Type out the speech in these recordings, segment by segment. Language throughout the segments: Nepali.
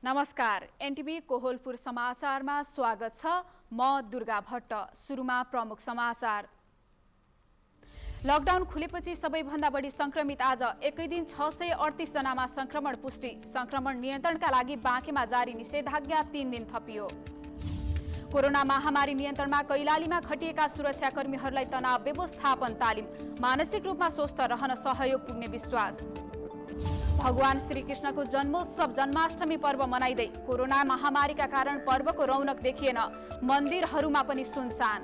नमस्कार, एनटिभी कोहलपुर समाचारमा स्वागत छ। म दुर्गा भट्ट। सुरुमा प्रमुख समाचार। लकडाउन खुलेपछि सबैभन्दा बढी संक्रमित आज एकै दिन 638 जनामा संक्रमण पुष्टि। संक्रमण नियन्त्रणका लागि बाँकेमा जारी निषेधाज्ञा 3 दिन थपियो। कोरोना महामारी नियन्त्रणमा कैलालीमा खटिएका सुरक्षाकर्मीहरूलाई तनाव व्यवस्थापन तालिम। मानसिक रूपमा स्वस्थ रहन सहयोग पुग्ने विश्वास। भगवान श्रीकृष्णको जन्मोत्सव जन्माष्टमी पर्व मनाइँदै कोरोना महामारीका कारण पर्वको रौनक देखिएन। मन्दिरहरूमा पनि सुनसान।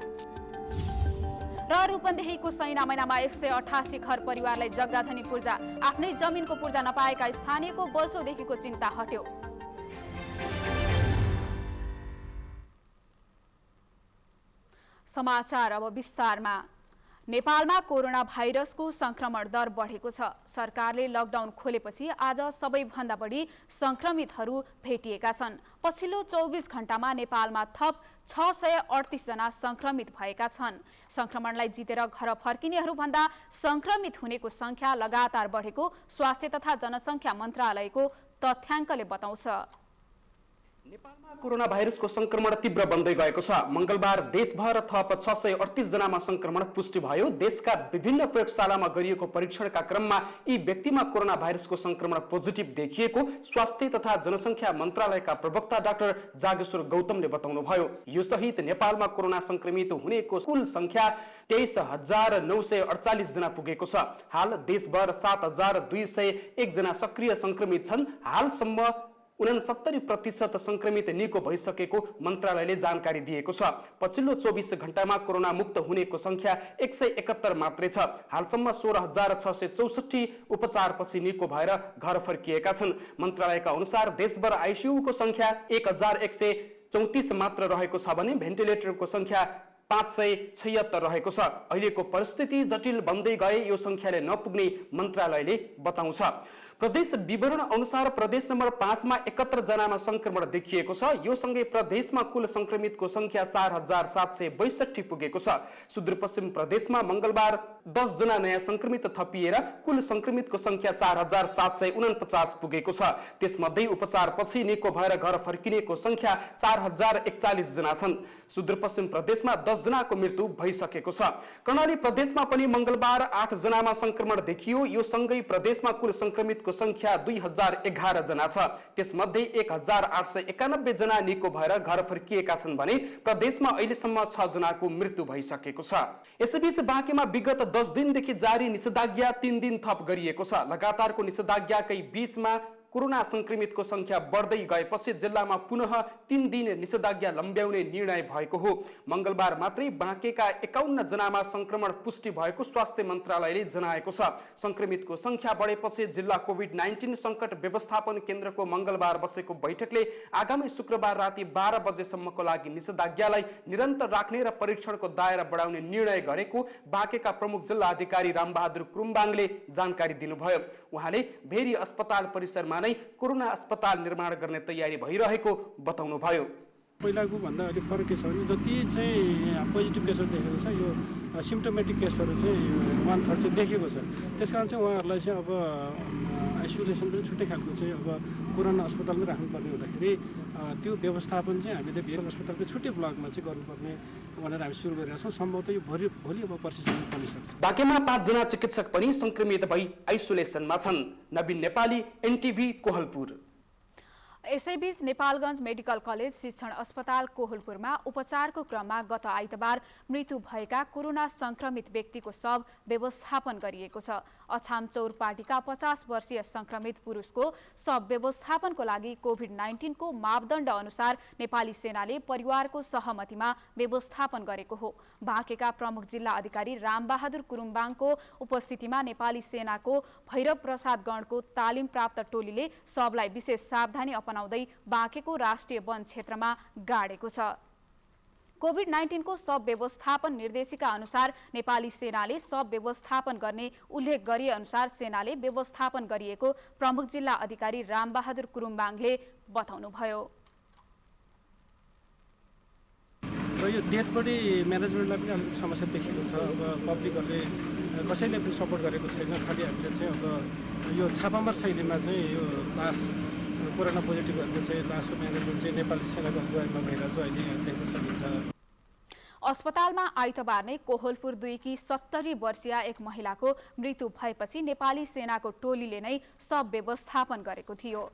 र रूपन्देहीको सैना महिनामा 188 घर परिवारलाई जग्गाधनी पूर्जा। आफ्नै जमिनको पूर्जा नपाएका स्थानीयको वर्षौंदेखिको चिन्ता हट्यो। समाचार अब विस्तारमा। नेपालमा कोरोना भाइरसको संक्रमण दर बढेको छ। सरकारले लकडाउन खोलेपछि आज सबैभन्दा बढी संक्रमितहरू भेटिएका छन्। पछिल्लो 24 घण्टामा नेपालमा थप 638 जना संक्रमित भएका छन्। संक्रमणलाई जितेर घर फर्किनेहरूभन्दा संक्रमित हुनेको संख्या लगातार बढेको स्वास्थ्य तथा जनसंख्या मन्त्रालयको तथ्याङ्कले बताउँछ। नेपालमा कोरोना भाइरसको संक्रमण तीव्र बन्दै गएको छ। मंगलबार देशभर थप 638 जनामा संक्रमण पुष्टि भयो। देशका विभिन्न प्रयोगशालामा गरिएको परीक्षणका क्रममा यी व्यक्तिमा कोरोना भाइरसको संक्रमण पोजिटिभ देखिएको स्वास्थ्य तथा जनसंख्या मन्त्रालयका प्रवक्ता डाक्टर जागेश्वर गौतमले बताउनुभयो। यो सहित नेपालमा कोरोना संक्रमित हुनेको कुल संख्या 23,948 जना पुगेको छ। हाल देशभर 7,201 जना सक्रिय संक्रमित छन्। हालसम्म 69% संक्रमित निको भइसकेको मन्त्रालयले जानकारी दिएको छ। पछिल्लो 24 घण्टामा कोरोना मुक्त हुनेको संख्या 171 मात्रै छ। हालसम्म 16,664 उपचारपछि निको भएर घर फर्किएका छन्। मन्त्रालयका अनुसार देशभर आइसियुको संख्या 1,134 मात्र रहेको छ भने भेन्टिलेटरको संख्या 576 रहेको छ। अहिलेको परिस्थिति जटिल बन्दै गए यो संख्याले नपुग्ने मन्त्रालयले बताउँछ। प्रदेश विवरण अनुसार प्रदेश नम्बर 5 मा 71 जनामा संक्रमण देखिएको छ। यो सँगै प्रदेशमा कुल संक्रमितको संख्या 4,762 पुगेको छ। सुदूरपश्चिम प्रदेशमा मंगलबार 10 जना नयाँ संक्रमित थपिएर कुल संक्रमितको संख्या 4,749 पुगेको छ। त्यसमध्ये उपचारपछि निको भएर घर फर्किनेको संख्या 4,041 जना छन्। सुदूरपश्चिम प्रदेशमा 10 जनाको मृत्यु भइसकेको छ। कर्णाली प्रदेशमा पनि मंगलबार 8 जनामा संक्रमण देखियो। यो सँगै प्रदेशमा कुल संक्रमितको संख्या 2011 जना छ। त्यसमध्ये 1,891 जना निको भएर घर फर्किएका छन् भने प्रदेशमा अहिलेसम्म 6 जनाको मृत्यु भइसकेको छ। यसैबीच बाँकेमा विगत 10 दिनदेखि जारी निषेधाज्ञा 3 दिन थप गरिएको छ। लगातारको निषेधाज्ञाकै बीचमा कोरोना संक्रमितको संख्या बढ्दै गएपछि जिल्लामा पुनः 3 दिन निषेधाज्ञा लम्ब्याउने निर्णय भएको हो। मंगलबार मात्रै बाँकेका 51 जनामा संक्रमण पुष्टि भएको स्वास्थ्य मन्त्रालयले जनाएको छ। संक्रमितको संख्या बढेपछि जिल्ला कोभिड-19 संकट व्यवस्थापन केन्द्रको मंगलबार बसेको बैठकले आगामी शुक्रबार राति 12 बजेसम्मको लागि निषेधाज्ञालाई निरन्तर राख्ने र परीक्षणको दायरा बढाउने निर्णय गरेको बाँकेका प्रमुख जिल्ला अधिकारी रामबहादुर कुरुम्बाङले जानकारी दिनुभयो। उहाँले भेरी अस्पताल परिसरमा कोरोना अस्पताल निर्माण गर्ने तयारी भइरहेको बताउनु भयो। पहिलाको भन्दा अलि फरक के छ भने जति चाहिँ पोजिटिभ केसहरू देखेको छ यो सिम्टोमेटिक केसहरू चाहिँ 1/3 चाहिँ देखेको छ। त्यसकारण चाहिँ उहाँहरूलाई चाहिँ अब आइसोलेसन पनि छुट्टै खालको चाहिँ अब कोरोना अस्पतालमै राख्नुपर्ने हुँदाखेरि त्यो व्यवस्थापन चाहिँ हामीले भिरल अस्पतालको छुट्टै ब्लकमा चाहिँ गर्नुपर्ने भनेर हामी सुरु गरिरहेका छौँ। सम्भवतः यो भोलि अब पर्सिसम्म पुगिसक्छ। बाँकेमा 5 जना चिकित्सक पनि संक्रमित भई आइसोलेसनमा छन्। नवीन नेपाली, एनटिभी कोहलपुर। यसैबीच नेपालगञ्ज मेडिकल कलेज शिक्षण अस्पताल कोहलपुरमा उपचारको क्रममा गत आइतबार मृत्यु भएका कोरोना संक्रमित व्यक्तिको शव व्यवस्थापन गरिएको छ। अछाम चौरपाटीका 50 वर्षीय संक्रमित पुरुषको शव व्यवस्थापनको लागि कोभिड-19 को मापदण्ड अनुसार नेपाली सेनाले परिवारको सहमतिमा व्यवस्थापन गरेको हो। बाँकेका प्रमुख जिल्ला अधिकारी रामबहादुर कुरुम्बाङको उपस्थितिमा नेपाली सेनाको भैरव प्रसाद गणको तालिम प्राप्त टोलीले शवलाई विशेष सावधानी अपनाउँदै बाँकेको राष्ट्रिय वन क्षेत्रमा गाडेको छ। कोभिड-19 को शव व्यवस्थापन निर्देशिका अनुसार नेपाली सेनाले शव व्यवस्थापन गर्ने उल्लेख गरिए अनुसार सेनाले व्यवस्थापन गरिएको प्रमुख जिल्ला अधिकारी रामबहादुर कुरुम्बाङले बताउनुभयो। र यो डेथ बडी म्यानेजमेन्टलाई पनि अलिकति समस्या देखिएको छ। अब पब्लिकहरूले कसैले पनि सपोर्ट गरेको छैन। खालि हामीले चाहिँ अब यो छापामार शैलीमा चाहिँ यो लास कोरोना पोजिटिभहरूको चाहिँ लासको म्यानेजमेन्ट चाहिँ नेपाली सेनाको अगुवाईमा भइरहेको छ अहिले देख्न सकिन्छ। अस्पतालमा आइतबार नै कोहलपुर 2 की 70 वर्षीय एक महिलाको मृत्यु भएपछि नेपाली सेनाको टोलीले नै शव व्यवस्थापन गरेको थियो।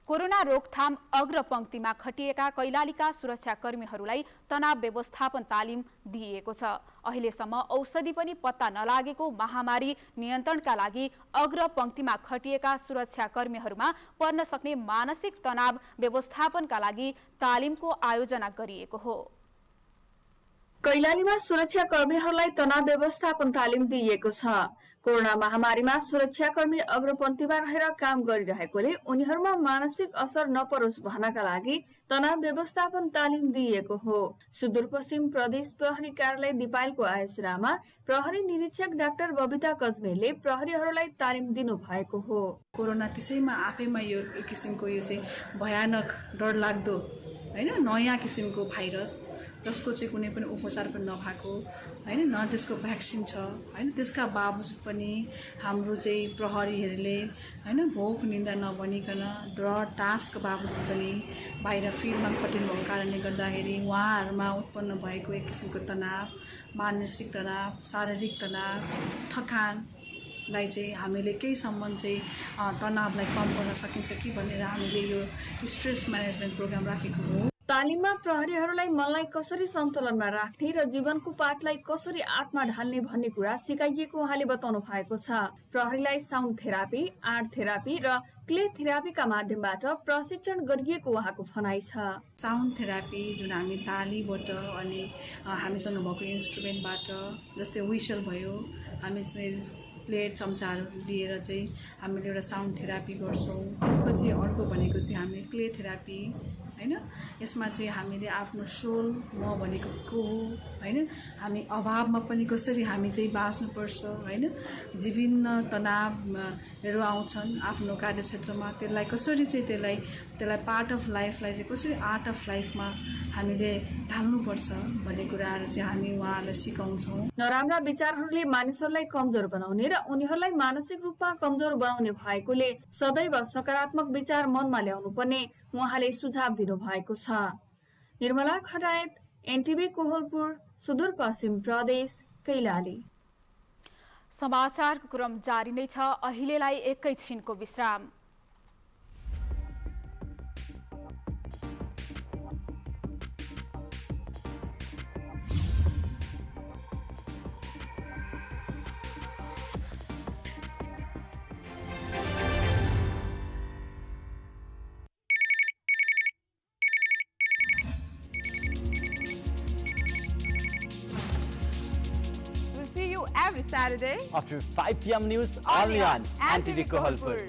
कोरोना रोकथाम अग्रपंक्तिमा खटिएका कैलालीका सुरक्षाकर्मीहरूलाई तनाव व्यवस्थापन तालिम दिइएको छ। अहिलेसम्म औषधि पनि पत्ता नलागेको महामारी नियन्त्रणका लागि अग्रपंक्तिमा खटिएका सुरक्षाकर्मीहरूमा पर्न सक्ने मानसिक तनाव व्यवस्थापनका लागि तालिमको आयोजना गरिएको हो। कैलालीमा सुरक्षाकर्मीहरूलाई तनाव व्यवस्थापन तालिम दिइएको छ। कोरोना महामारीमा सुरक्षाकर्मी अग्रपंक्तिमा रहेर काम गरिरहेकोले उनीहरूमा मानसिक असर नपरोस् भन्नका लागि तनाव व्यवस्थापन तालिम दिइएको हो। सुदूरपश्चिम प्रदेश प्रहरी कार्यालय दिपायलको आयोजनामा प्रहरी निरीक्षक डाक्टर बबिता कजमेरले प्रहरीहरूलाई तालिम दिनु भएको हो। कोरोना त्यसैमा आफैमा यो एक किसिमको यो चाहिँ भयानक डरलाग्दो हैन नयाँ किसिमको भाइरस जसको चाहिँ कुनै पनि उपचार पनि नभएको हैन न त्यसको भ्याक्सिन छ हैन त्यसका बावजुद पनि हाम्रो चाहिँ प्रहरीहरूले हैन भोक निन्दा नबनिकन डर टास्क बावजुद पनि बाहिर फिल्डमा खटिनु भएको कारणले गर्दाखेरि उहाँहरूमा उत्पन्न भएको एक किसिमको तनाव, मानसिक तनाव, शारीरिक तनाव, थकानलाई चाहिँ हामीले केही सम्म चाहिँ तनावलाई कम गर्न सकिन्छ कि भनेर हामीले यो स्ट्रेस म्यानेजमेन्ट प्रोग्राम राखेको हो। तालिममा प्रहरीहरूलाई मनलाई कसरी सन्तुलनमा राख्ने र जीवनको पाठलाई कसरी आत्मा ढाल्ने भन्ने कुरा सिकाइएको उहाँले बताउनु भएको छ। प्रहरीलाई साउन्ड थेरापी, आर्ट थेरापी र क्ले थेरापीका माध्यमबाट प्रशिक्षण गरिएको उहाँको भनाइ छ। साउन्ड थेरापी जुन हामी तालीबाट अनि हामीसँग भएको इन्स्ट्रुमेन्टबाट जस्तै विसल भयो, हामी प्लेट चम्चाहरू लिएर चाहिँ हामीले एउटा साउन्ड थेरापी गर्छौँ। त्यसपछि अर्को भनेको चाहिँ हामी क्ले थेरापी हैन। यसमा चाहिँ हामीले आफ्नो सोल म भनेको को हो हैन, हामी अभावमा पनि कसरी हामी चाहिँ बाँच्नुपर्छ हैन, विभिन्न तनावहरू आउँछन् आफ्नो कार्यक्षेत्रमा त्यसलाई कसरी चाहिँ त्यसलाई पार्ट अफ लाइफलाई चाहिँ कसरी आर्ट अफ लाइफमा हामीले ढाल्नुपर्छ भन्ने कुराहरू चाहिँ हामी उहाँहरूलाई सिकाउँछौँ। नराम्रा विचारहरूले मानिसहरूलाई कमजोर बनाउने र उनीहरूलाई मानसिक रूपमा कमजोर बनाउने भएकोले सदैव सकारात्मक विचार मनमा ल्याउनु पर्ने उहाँले सुझाव दिनु भएको छ। निर्मला खरायत, एनटिभी कोहलपुर, सुदूरपश्चिम प्रदेश, कैलाली। समाचारको क्रम जारी नै छ। अहिलेलाई एकैछिनको विश्राम। Every Saturday after 5 p.m. news only on NTV Kohalpur.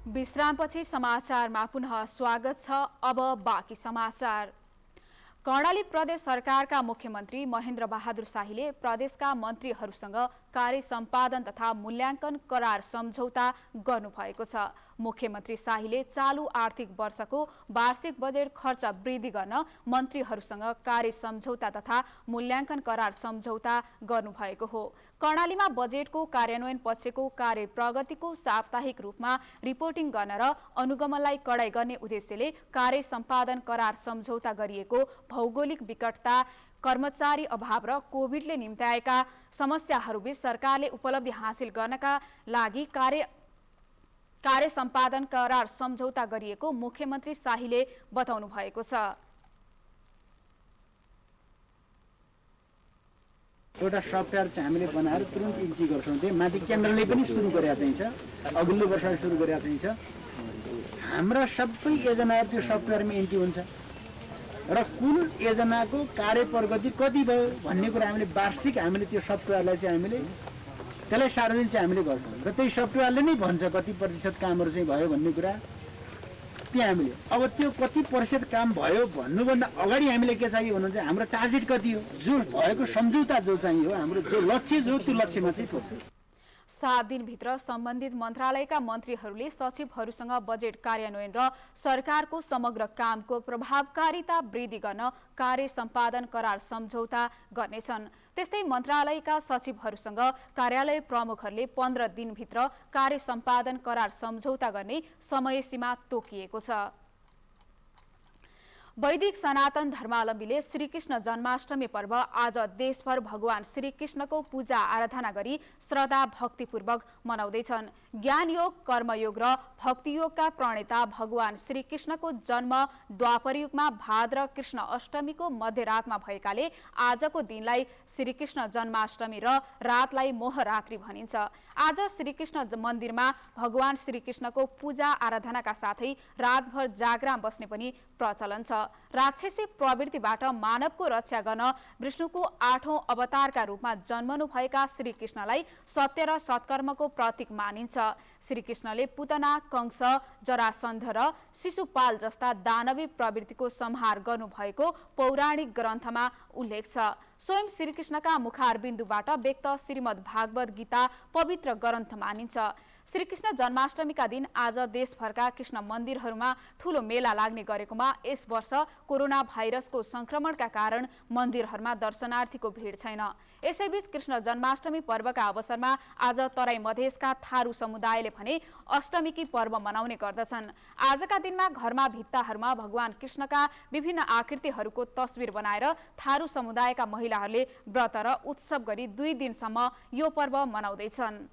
विश्रामपछि समाचारमा पुनः स्वागत छ। अब बाँकी समाचार। कर्णाली प्रदेश सरकारका मुख्यमन्त्री महेन्द्र बहादुर शाहीले प्रदेशका मन्त्रीहरूसँग कार्य सम्पादन तथा मूल्याङ्कन करार सम्झौता गर्नुभएको छ। मुख्यमन्त्री शाहीले चालू आर्थिक वर्षको वार्षिक बजेट खर्च वृद्धि गर्न मन्त्रीहरूसँग कार्य सम्झौता तथा मूल्याङ्कन करार सम्झौता गर्नुभएको हो। कर्णालीमा बजेटको कार्यान्वयन पक्षको कार्य प्रगतिको साप्ताहिक रूपमा रिपोर्टिङ गर्न र अनुगमनलाई कडाई गर्ने उद्देश्यले कार्य सम्पादन करार सम्झौता गरिएको भौगोलिक विकटता, कर्मचारी अभाव र कोभिडले निम्त्याएका समस्याहरूबीच सरकारले उपलब्धि हासिल गर्नका लागि कार्य सम्पादन करार सम्झौता गरिएको मुख्यमन्त्री शाहीले बताउनु भएको छ। एउटा सफ्टवेयर चाहिँ हामीले बनाएर तुरन्त इन्ट्री गर्छौँ। त्यो माथि केन्द्रले पनि सुरु गरेका चाहिन्छ, अघिल्लो वर्ष सुरु गरेका चाहिन्छ। हाम्रा सबै योजनाहरू त्यो सफ्टवेयरमा इन्ट्री हुन्छ र कुन योजनाको कार्य प्रगति कति भयो भन्ने कुरा हामीले वार्षिक हामीले त्यो सफ्टवेयरलाई चाहिँ हामीले त्यसलाई सार्वजनिक चाहिँ हामीले गर्छौँ र त्यही सफ्टवेयरले नै भन्छ कति प्रतिशत कामहरू चाहिँ भयो भन्ने कुरा। त्यहाँ हामीले अब त्यो कति प्रतिशत काम भयो भन्नुभन्दा अगाडि हामीले के चाहियो भन्नु चाहिँ हाम्रो टार्गेट कति हो, जो भएको सम्झौता जो चाहिँ हो, हाम्रो जो लक्ष्य जो त्यो लक्ष्यमा चाहिँ पुग्छ। 7 दिनभित्र सम्बन्धित मन्त्रालयका मन्त्रीहरूले सचिवहरूसँग बजेट कार्यान्वयन र सरकारको समग्र कामको प्रभावकारिता वृद्धि गर्न कार्य सम्पादन करार सम्झौता गर्नेछन्। त्यस्तै मन्त्रालयका सचिवहरूसँग कार्यालय प्रमुखहरूले 15 दिनभित्र कार्य सम्पादन करार सम्झौता गर्ने समय सीमा तोकिएको छ। वैदिक सनातन धर्मावलम्बीले श्रीकृष्ण जन्माष्टमी पर्व आज देशभर भगवान श्रीकृष्णको पूजा आराधना गरी श्रद्धा भक्तिपूर्वक मनाउँदैछन्। ज्ञानयोग, कर्मयोग र भक्तियोगका प्रणेता भगवान श्रीकृष्णको जन्म द्वापरयुगमा भाद्र कृष्ण अष्टमीको मध्यरातमा भएकाले आजको दिनलाई श्रीकृष्ण जन्माष्टमी र रातलाई मोहरात्रि भनिन्छ। आज श्रीकृष्ण मन्दिरमा भगवान श्रीकृष्णको पूजा आराधनाका साथै रातभर जागराम बस्ने पनि प्रचलन छ। राक्षसी प्रवृत्तिबाट मानवको रक्षा गर्न विष्णुको 8औं अवतारका रूपमा जन्मनुभएका श्रीकृष्णलाई सत्य र सत्कर्मको प्रतीक मानिन्छ। श्रीकृष्णले पुतना, कंस, जरासन्ध र शिशुपाल जस्ता दानवी प्रवृत्तिको संहार गर्नुभएको पौराणिक ग्रन्थमा उल्लेख छ। स्वयं श्रीकृष्णका मुखारबिन्दुबाट व्यक्त श्रीमद् भागवत गीता पवित्र ग्रन्थ मानिन्छ। श्रीकृष्ण जन्माष्टमीका दिन आज देशभरका कृष्ण मन्दिरहरूमा ठूलो मेला लाग्ने गरेकोमा यस वर्ष कोरोना भाइरसको संक्रमणका कारण मन्दिरहरूमा दर्शनार्थीको भिड छैन। यसैबीच कृष्ण जन्माष्टमी पर्वका अवसरमा आज तराई मधेसका थारू समुदायले भने अष्टमीकी पर्व मनाउने गर्दछन्। आजका दिनमा घरमा भित्ताहरूमा भगवान कृष्णका विभिन्न आकृतिहरूको तस्बिर बनाएर थारू समुदायका महिलाहरूले व्रत र उत्सव गरी 2 दिनसम्म यो पर्व मनाउँदैछन्।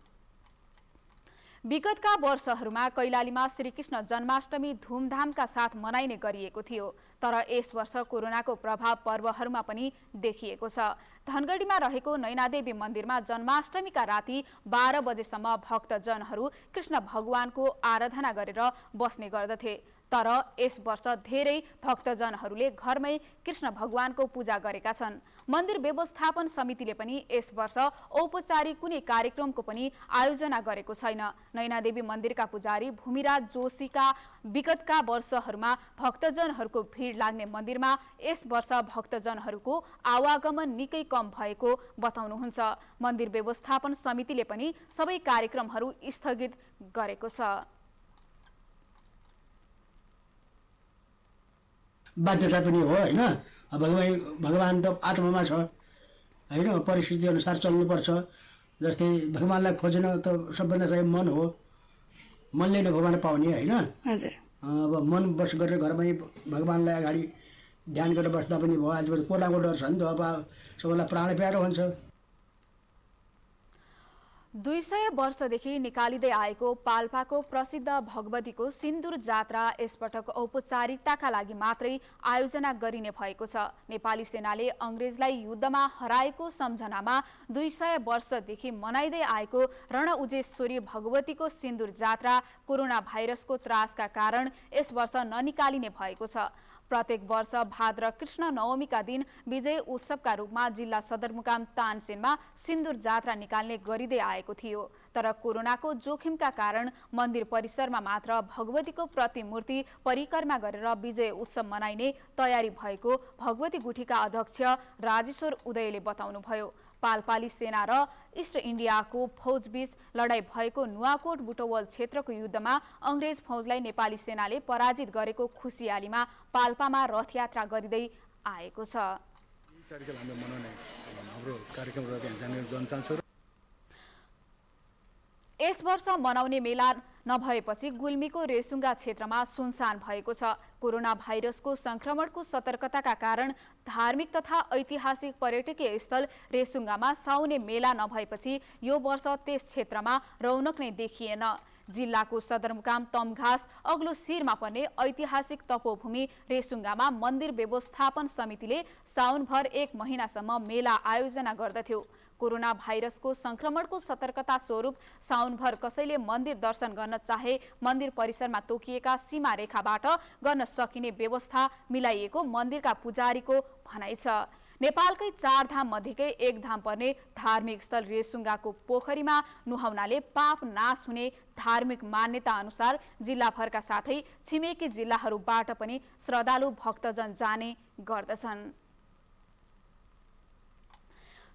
विगतका वर्षहरूमा कैलालीमा श्रीकृष्ण जन्माष्टमी धुमधामका साथ मनाइने गरिएको थियो, तर यस वर्ष कोरोनाको प्रभाव पर्वहरूमा पनि देखिएको छ। धनगढीमा रहेको नैनादेवी मन्दिरमा जन्माष्टमीका राति 12 बजेसम्म भक्तजनहरू कृष्ण भगवानको आराधना गरेर बस्ने गर्दथे, तर यस वर्ष धेरै भक्तजनहरूले घरमै कृष्ण भगवानको पूजा गरेका छन्। मन्दिर व्यवस्थापन समितिले पनि यस वर्ष औपचारिक कुनै कार्यक्रमको पनि आयोजना गरेको छैन। नैनादेवी मन्दिरका पुजारी भूमिराज जोशीका विगतका वर्षहरूमा भक्तजनहरूको भिड लाग्ने मन्दिरमा यस वर्ष भक्तजनहरूको आवागमन निकै कम भएको बताउनुहुन्छ। मन्दिर व्यवस्थापन समितिले पनि सबै कार्यक्रमहरू स्थगित गरेको छ। बाध्यता पनि हो हैन। भगवान त आत्मामा छ हैन, परिस्थिति अनुसार चल्नुपर्छ। जस्तै भगवानलाई खोज्न त सबभन्दा चाहिँ मन हो, मनले नै भगवान पाउने हैन। अब मन बस गरेर घरमै भगवानलाई अगाडि ध्यान गरेर बस्दा पनि भयो। आज कोरोनाको डर छ नि त, अब सबैलाई प्राण प्यारो हुन्छ। 200 वर्षदेखि निकालिँदै आएको पाल्पाको प्रसिद्ध भगवतीको सिन्दुर जात्रा यसपटक औपचारिकताका लागि मात्रै आयोजना गरिने भएको छ। नेपाली सेनाले अंग्रेजलाई युद्धमा हराएको सम्झनामा 200 वर्षदेखि मनाइँदै आएको रणउजेश्वरी भगवतीको सिन्दुर जात्रा कोरोना भाइरसको त्रासका कारण यस वर्ष ननिकालिने भएको छ। प्रत्येक वर्ष भाद्र कृष्ण नवमीका दिन विजय उत्सवका रूपमा जिल्ला सदरमुकाम तानसेनमा सिन्दुर जात्रा निकाल्ने गरिँदै आएको थियो, तर कोरोनाको जोखिमका कारण मन्दिर परिसरमा मात्र भगवतीको प्रतिमूर्ति परिक्रमा गरेर विजय उत्सव मनाइने तयारी भएको भगवती गुठीका अध्यक्ष राजेश्वर उदयले बताउनुभयो। पाल्पाली सेना र इस्ट इन्डियाको फौजबीच लडाई भएको नुवाकोट बुटवल क्षेत्रको युद्धमा अंग्रेज फौजलाई नेपाली सेनाले पराजित गरेको खुसियालीमा पाल्पामा रथयात्रा गरिँदै आएको छ। यस वर्ष मनाउने मेला नभएपछि गुल्मीको रेसुङ्गा क्षेत्रमा सुनसान भएको छ। कोरोना भाइरसको संक्रमणको सतर्कताका कारण धार्मिक तथा ऐतिहासिक पर्यटकीय स्थल रेसुङ्गामा साउने मेला नभएपछि यो वर्ष त्यस क्षेत्रमा रौनक नै देखिएन। जिल्लाको सदरमुकाम तमघास अग्लो शिरमा पर्ने ऐतिहासिक तपोभूमि रेसुङ्गामा मन्दिर व्यवस्थापन समितिले साउनभर 1 महिनासम्म मेला आयोजना गर्दथ्यो। कोरोना भाइरसको संक्रमणको सतर्कता स्वरूप साउनभर कसैले मन्दिर दर्शन गर्न चाहे मन्दिर परिसरमा तोकिएका सीमा रेखाबाट गर्न सकिने व्यवस्था मिलाइएको मन्दिरका पुजारीको भनाइ छ। नेपालकै 4 धाम मध्येकै 1 धाम पर्ने धार्मिक स्थल रेसुङ्गाको पोखरीमा नुहाउनाले पाप नाश हुने धार्मिक मान्यता अनुसार जिल्लाभरका साथै छिमेकी जिल्लाहरूबाट पनि श्रद्धालु भक्तजन जाने गर्दछन्।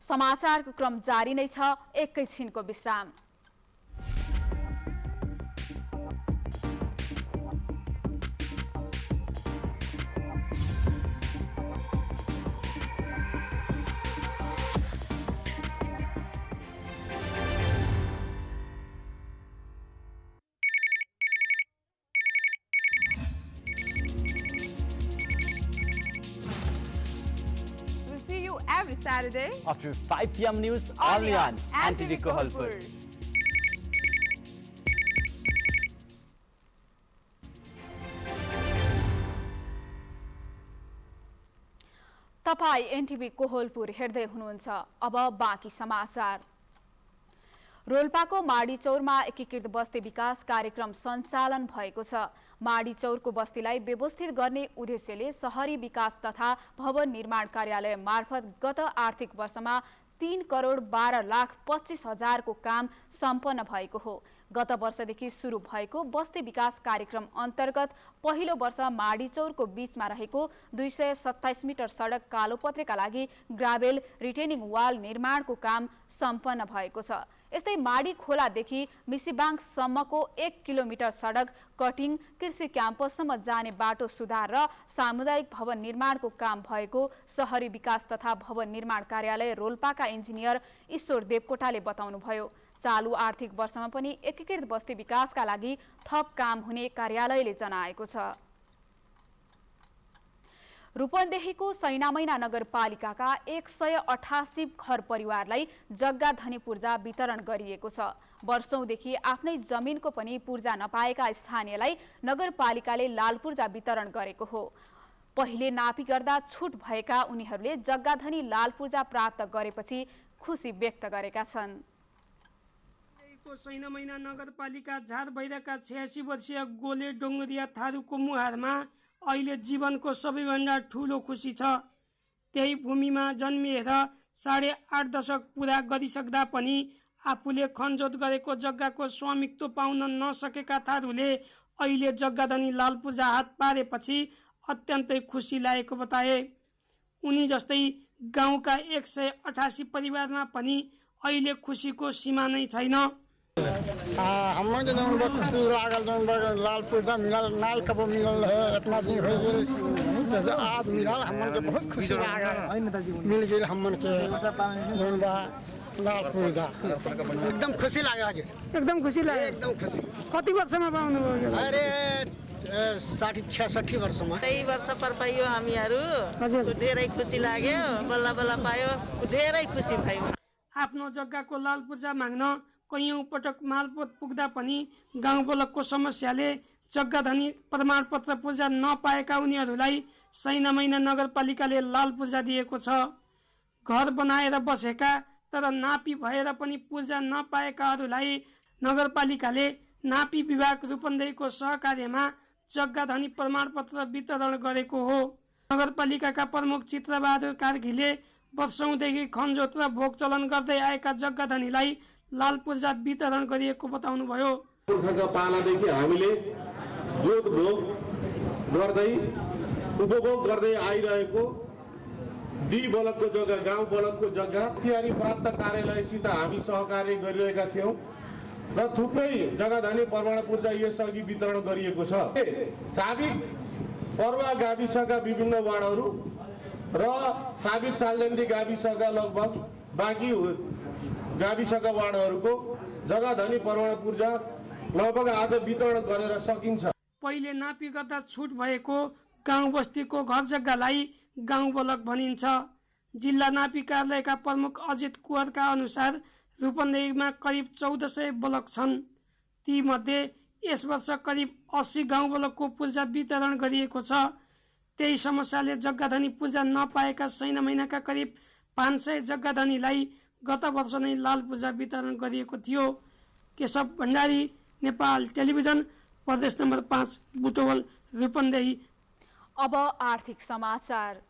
समाचारको क्रम जारी नै छ, एकैछिनको विश्राम। every Saturday after 5 p.m. news only on NTV Kohalpur. तपाई एनटीभी कोहलपुर हेर्दै हुनुहुन्छ। अब बाँकी समाचार। रोल्पाको माडीचौरमा एकीकृत बस्ती विकास कार्यक्रम सञ्चालन भएको छ। माडीचौरको बस्तीलाई व्यवस्थित गर्ने उद्देश्यले शहरी विकास तथा भवन निर्माण कार्यालय मार्फत गत आर्थिक वर्षमा 3,12,25,000 को काम सम्पन्न भएको हो। गत वर्षदेखि सुरु भएको बस्ती विकास कार्यक्रम अन्तर्गत पहिलो वर्ष माडीचौरको बीचमा रहेको 227 मिटर सडक कालोपत्रेका लागि ग्राभेल रिटेनिङ वाल निर्माणको काम सम्पन्न भएको छ। यस्तै माडी खोलादेखि मिसिबाङसम्मको 1 किलोमिटर सडक कटिङ, कृषि क्याम्पससम्म जाने बाटो सुधार र सामुदायिक भवन निर्माणको काम भएको शहरी विकास तथा भवन निर्माण कार्यालय रोल्पाका इन्जिनियर ईश्वर देवकोटाले बताउनुभयो। चालु आर्थिक वर्षमा पनि एकीकृत बस्ती विकासका लागि थप काम हुने कार्यालयले जनाएको छ। रूपन्देहीको सैनामैना नगरपालिकाका 188 घर परिवारलाई जग्गा धनी पूर्जा वितरण गरिएको छ। वर्षौंदेखि आफ्नै जमिनको पनि पूर्जा नपाएका स्थानीयलाई नगरपालिकाले लाल पूर्जा वितरण गरेको हो। पहिले नापी गर्दा छुट भएका उनीहरूले जग्गा धनी लाल पूर्जा प्राप्त गरेपछि खुसी व्यक्त गरेका छन्। सैनामैना नगरपालिका झार भैरका 86 वर्षीय गोले डोङ्गरिया थारूको मुहारमा अहिले जीवनको सबैभन्दा ठुलो खुसी छ। त्यही भूमिमा जन्मिएर 8.5 दशक पुरा गरिसक्दा पनि आफूले खनजोत गरेको जग्गाको स्वामित्व पाउन नसकेका थारूले अहिले जग्गाधनी लाल पूर्जा हात पारेपछि अत्यन्तै खुसी लागेको बताए। उनी जस्तै गाउँका 188 परिवारमा पनि अहिले खुसीको सीमा नै छैन। हम के जौन खुशी लागल जौन लाल पूर्जा मिलल नाल कब मिलल है इतना दिन हो गेल आज मिलल हमन के बहुत खुशी लागल मिल गेल हमन के जौन बा लाल पूर्जा एकदम खुशी लागे आज एकदम खुसी लाग्यो। एकदम खुसी। कति वर्षमा पाउनु भयो? अरे 60-66 वर्षमा त्यही वर्ष पर पाइयो हामीहरू धेरै खुसी लाग्यो। बल्ल बल्ल पायो धेरै खुसी भयो। आफ्नो जग्गाको लाल पूर्जा माग्न कैयौं पटक मालपोत पुग्दा पनि गाउँ बोलकको समस्याले जग्गाधनी प्रमाणपत्र पूर्जा नपाएका उनीहरूलाई सैनामैना नगरपालिकाले लाल पूर्जा दिएको छ। घर बनाएर बसेका तर नापी भएर पनि पूर्जा नपाएकाहरूलाई नगरपालिकाले नापी विभाग रूपन्देहीको सहकार्यमा जग्गाधनी प्रमाणपत्र वितरण गरेको हो। नगरपालिकाका प्रमुख चित्रबहादुर कार्कीले वर्षौंदेखि खनजोत र भोग चलन गर्दै आएका जग्गाधनीलाई लाल पूर्जा वितरण गरिएको बताउनुभयो। पुर्खाका पालादेखि हामीले जोत भोग गर्दै उपभोग गर्दै आइरहेको डी ब्लकको जग्गा गाउँ ब्लकको जग्गा तयारी प्राप्त कार्यालयसित हामी सहकार्य गरिरहेका थियौँ र थुप्रै जग्गाधनी प्रमाण पूर्जा यसअघि वितरण गरिएको छ। साबिक पर्वा गाविसका विभिन्न वार्डहरू र साबिक सालजन्डी गाविसका लगभग बाँकी गाविसका वार्डहरूको जग्गाधनी प्रमाण पूर्जा लगभग आज वितरण गरेर सकिन्छ। पहिले नापी गर्दा छुट भएको गाउँ बस्तीको घर जग्गालाई गाउँ ब्लक भनिन्छ। जिल्ला नापी कार्यालयका प्रमुख अजित कुवरका अनुसार रूपन्देहीमा करिब 1400 ब्लक छन्। तीमध्ये यस वर्ष करिब 80 गाउँ ब्लकको पूर्जा वितरण गरिएको छ। त्यही समस्याले जग्गाधनी पूर्जा नपाएका सैनामैनाका करिब 500 जग्गाधनीलाई गत वर्ष नै लाल पूर्जा वितरण गरिएको थियो। केशव भण्डारी, नेपाल टेलिभिजन, प्रदेश नम्बर 5 बुटवल, रूपन्देही। अब आर्थिक समाचार।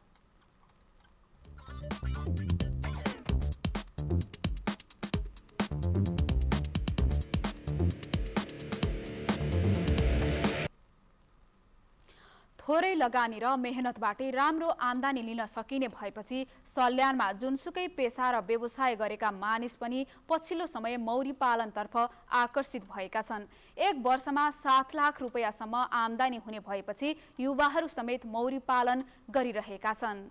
थोरै लगानी र मेहनतबाटै राम्रो आम्दानी लिन सकिने भएपछि सल्यानमा जुनसुकै पेसा र व्यवसाय गरेका मानिस पनि पछिल्लो समय मौरी पालनतर्फ आकर्षित भएका छन्। एक वर्षमा 7 लाख रुपैयाँसम्म आम्दानी हुने भएपछि युवाहरू समेत मौरी पालन गरिरहेका छन्।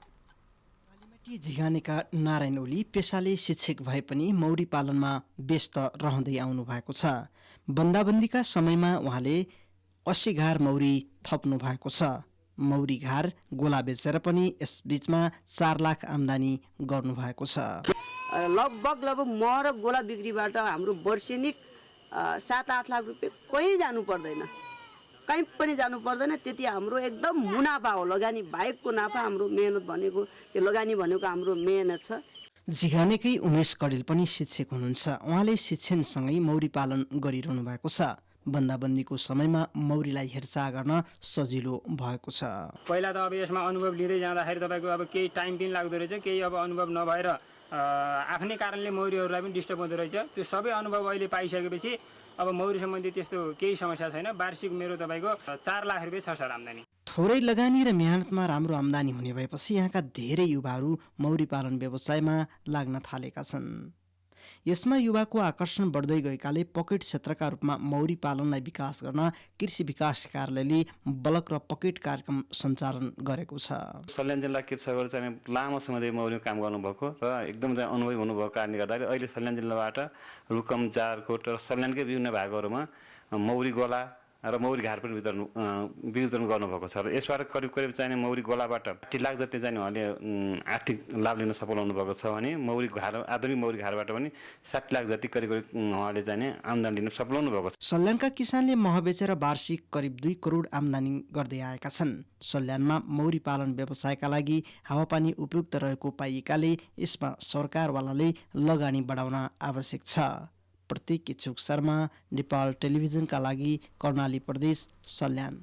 झिगानेका नारायण ओली पेसाले शिक्षक भए पनि मौरी पालनमा व्यस्त रहँदै आउनु भएको छ। बन्दाबन्दीका समयमा उहाँले 80 घार मौरी थप्नु भएको छ। मौरी घार गोला बेचेर पनि यस बीचमा 4 लाख आम्दानी गर्नुभएको छ। लगभग मह र गोला बिक्रीबाट हाम्रो वर्षेनिक 7-8 लाख रुपियाँ कहीँ जानु पर्दैन, कहीँ पनि जानु पर्दैन। त्यति हाम्रो एकदम मुनाफा हो, लगानी बाहेकको नाफा हाम्रो मेहनत भनेको, त्यो लगानी भनेको हाम्रो मेहनत छ। जिघानेकै उमेश कडेल पनि शिक्षक हुनुहुन्छ। उहाँले शिक्षणसँगै मौरी पालन गरिरहनु भएको छ। बन्दाबन्दीको समयमा मौरीलाई हेरचाह गर्न सजिलो भएको छ। पहिला त अब यसमा अनुभव लिँदै जाँदाखेरि तपाईँको अब केही टाइम पनि लाग्दो रहेछ, केही अब अनुभव नभएर आफ्नै कारणले मौरीहरूलाई पनि डिस्टर्ब हुँदो रहेछ। त्यो सबै अनुभव अहिले पाइसकेपछि अब मौरी सम्बन्धी त्यस्तो केही समस्या छैन। वार्षिक मेरो तपाईँको 4 लाख रुपियाँ छ सर आम्दानी। थोरै लगानी र मेहनतमा राम्रो आम्दानी हुने भएपछि यहाँका धेरै युवाहरू मौरी पालन व्यवसायमा लाग्न थालेका छन्। यसमा युवाको आकर्षण बढ्दै गएकाले पकेट क्षेत्रका रूपमा मौरी पालनलाई विकास गर्न कृषि विकास कार्यालयले बलक र पकेट कार्यक्रम सञ्चालन गरेको छ। सल्यान जिल्ला कृषकहरू चाहिँ लामो समयदेखि मौरीको काम गर्नुभएको र एकदम अनुभवी हुनुभएको कारणले गर्दाखेरि अहिले सल्यान जिल्लाबाट रुकुम, जारकोट र सल्यानकै विभिन्न भागहरूमा मौरी गोला र मौरी घार पनि वितरण गर्नुभएको छ। र यसबाट करिब चाहिने मौरी गोलाबाट 8 लाख जति चाहिँ उहाँले आर्थिक लाभ लिन सफल हुनुभएको छ भने मौरी घार, आधुनिक मौरी घारबाट पनि 60 लाख जति करिब उहाँले चाहिँ आम्दानी लिन सफल हुनुभएको छ। सल्यानका किसानले मह बेचेर वार्षिक करिब 2 करोड आम्दानी गर्दै आएका छन्। सल्यानमा मौरी पालन व्यवसायका लागि हावापानी उपयुक्त रहेको पाइएकाले यसमा सरकारवालाले लगानी बढाउन आवश्यक छ। प्रतीक इच्छुक शर्मा, नेपाल टेलिभिजनका लागि कर्णाली प्रदेश, सल्यान।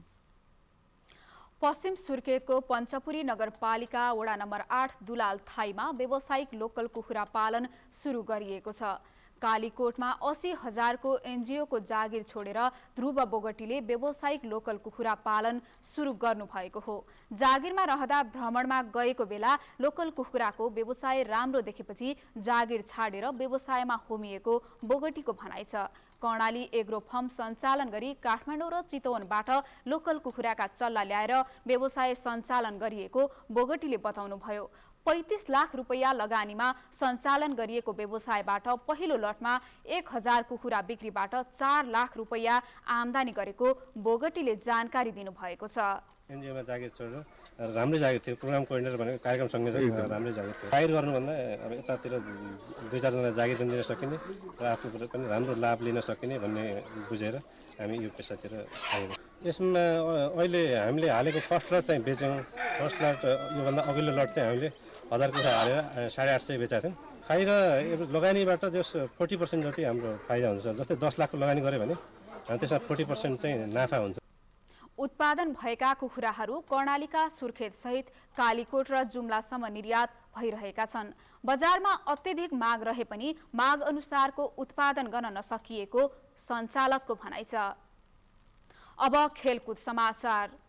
पश्चिम सुर्खेतको पञ्चपुरी नगरपालिका वडा नम्बर 8 दुलाल थाईमा व्यावसायिक लोकल कुखुरा पालन सुरु गरिएको छ। कालीकोटमा 80,000 को एनजिओको जागिर छोडेर ध्रुव बोगटीले व्यावसायिक लोकल कुखुरा पालन सुरु गर्नु भएको हो। जागिरमा रहँदा भ्रमणमा गएको बेला लोकल कुखुराको व्यवसाय राम्रो देखेपछि जागिर छाडेर व्यवसायमा होमिएको बोगटीको भनाइ छ। कर्णाली एग्रो फर्म सञ्चालन गरी काठमाडौँ र चितवनबाट लोकल कुखुराका चल्ला ल्याएर व्यवसाय सञ्चालन गरिएको बोगटीले बताउनुभयो। 35 लाख रुपैयाँ लगानीमा सञ्चालन गरिएको व्यवसायबाट पहिलो लटमा 1000 कुखुरा बिक्रीबाट 4 लाख रुपैयाँ आम्दानी गरेको बोगटीले जानकारी दिनुभएको छ। एनजिओमा जागिर छोडेर राम्रै जागिर थियो। प्रोग्राम कोअर्डिनेटर भनेको कार्यक्रम संयोजक राम्रै जागिर थियो। जागिर गर्नुभन्दा अब यतातिर 2-4 जना जागिर पनि दिन सकिने र आफूले पनि राम्रो लाभ लिन सकिने भन्ने बुझेर हामी यो पेसातिर आयौँ। यसमा अहिले हामीले हालेको फर्स्ट लट चाहिँ बेच्यौँ। फर्स्ट लट योभन्दा अघिल्लो लट चाहिँ हामीले 1000 कुखुरा हालेर 850 बेचेका थियौँ। फाइदा लगानीबाट जस 40% जति हाम्रो फाइदा हुन्छ। जस्तै 10 लाखको लगानी गऱ्यो भने त्यसमा 40% चाहिँ नाफा हुन्छ। उत्पादन भएका कुखुराहरू कर्णालीका सुर्खेत सहित कालीकोट र जुम्लासम्म निर्यात भइरहेका छन्। बजारमा अत्यधिक माग रहे पनि माग अनुसारको उत्पादन गर्न नसकिएको सञ्चालकको भनाइ छ। अब खेलकुद समाचार।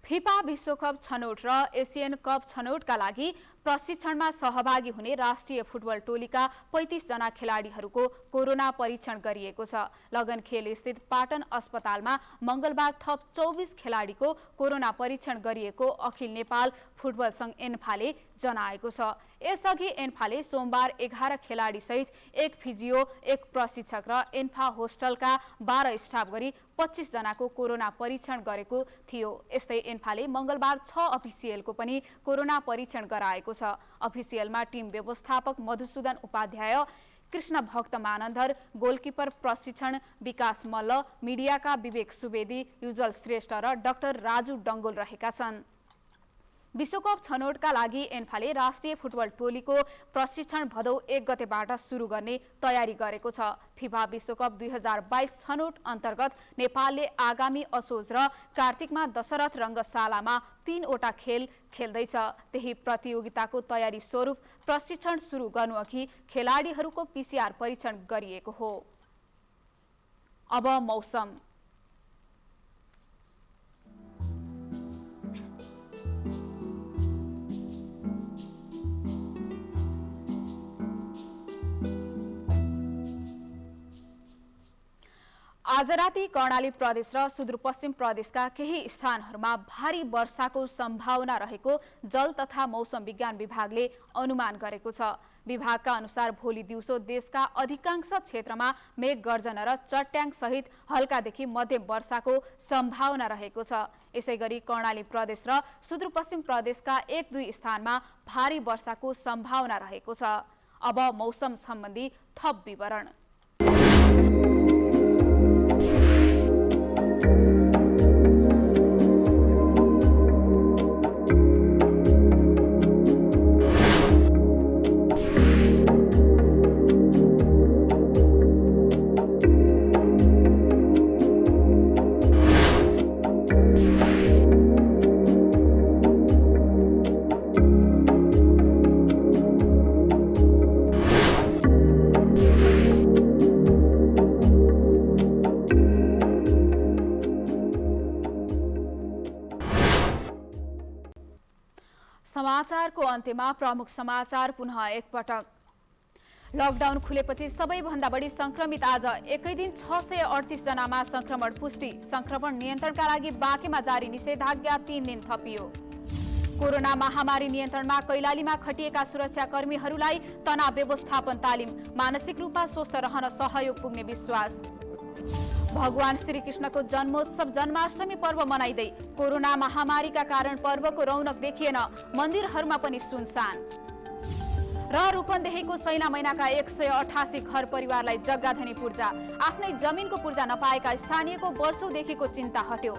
फिफा विश्वकप छनौट र एसियन कप छनौटका लागि प्रशिक्षणमा सहभागी हुने राष्ट्रिय फुटबल टोलीका 35 जना खेलाडीहरूको कोरोना परीक्षण गरिएको छ। लगनखेल स्थित पाटन अस्पतालमा मंगलबार थप 24 खेलाडीको कोरोना परीक्षण गरिएको अखिल नेपाल फुटबल संघ एन्फाले जनाएको छ। यसअघि एन्फाले सोमबार 11 खेलाडी सहित 1 फिजियो, 1 प्रशिक्षक र एन्फा होस्टलका 12 स्टाफ गरी 25 जनाको कोरोना परीक्षण गरेको थियो। यस्तै एन्फाले मंगलबार 6 अफिसियलको पनि कोरोना परीक्षण गराएको छ। अफिसियलमा टिम व्यवस्थापक मधुसूदन उपाध्याय, कृष्ण भक्त मानन्धर, गोलकिपर प्रशिक्षण विकास मल्ल, मिडियाका विवेक सुवेदी, युजल श्रेष्ठ र डाक्टर राजु डङ्गोल रहेका छन्। विश्वकप छनौटका लागि एन्फाले राष्ट्रिय फुटबल टोलीको प्रशिक्षण भदौ 1 गतेबाट सुरु गर्ने तयारी गरेको छ। फिफा विश्वकप 2022 छनौट अन्तर्गत नेपालले आगामी असोज र कार्तिकमा दशरथ रङ्गशालामा 3 वटा खेल खेल्दैछ। त्यही प्रतियोगिताको तयारी स्वरूप प्रशिक्षण सुरु गर्नुअघि खेलाडीहरूको पीसीआर परीक्षण गरिएको हो। अब मौसम। आज राति कर्णाली प्रदेश र सुदूरपश्चिम प्रदेशका केही स्थानहरूमा भारी वर्षाको सम्भावना रहेको जल तथा मौसम विज्ञान विभागले अनुमान गरेको छ। विभागका अनुसार भोलि दिउँसो देशका अधिकांश क्षेत्रमा मेघ गर्जन र चट्याङ सहित हल्कादेखि मध्यम वर्षाको सम्भावना रहेको छ। यसैगरी कर्णाली प्रदेश र सुदूरपश्चिम प्रदेशका 1-2 स्थानमा भारी वर्षाको सम्भावना रहेको छ। अब मौसम सम्बन्धी थप विवरण। समाचारको अन्त्यमा प्रमुख समाचार पुनः एकपटक। लकडाउन खुलेपछि सबैभन्दा बढी संक्रमित आज एकै दिन 638 जनामा संक्रमण पुष्टि। संक्रमण नियन्त्रणका लागि बाँकेमा जारी निषेधाज्ञा 3 दिन थपियो। कोरोना महामारी नियन्त्रणमा कैलालीमा खटिएका सुरक्षाकर्मीहरूलाई तनाव व्यवस्थापन तालिम। मानसिक रूपमा स्वस्थ रहन सहयोग पुग्ने विश्वास। भगवान श्रीकृष्णको जन्मोत्सव जन्माष्टमी पर्व मनाइँदै कोरोना महामारीका कारण पर्वको रौनक देखिएन। मन्दिरहरूमा पनि सुनसान। र रूपन्देहीको सैना महिनाका 188 घर परिवारलाई जग्गाधनी पूर्जा। आफ्नै जमिनको पूर्जा नपाएका स्थानीयको वर्षौंदेखिको चिन्ता हट्यो।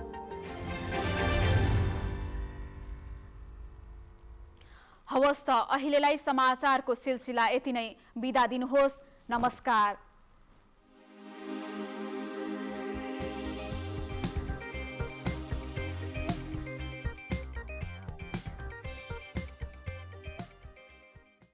हवस् त अहिलेलाई समाचारको सिलसिला यति नै। बिदा दिनुहोस्। नमस्कार।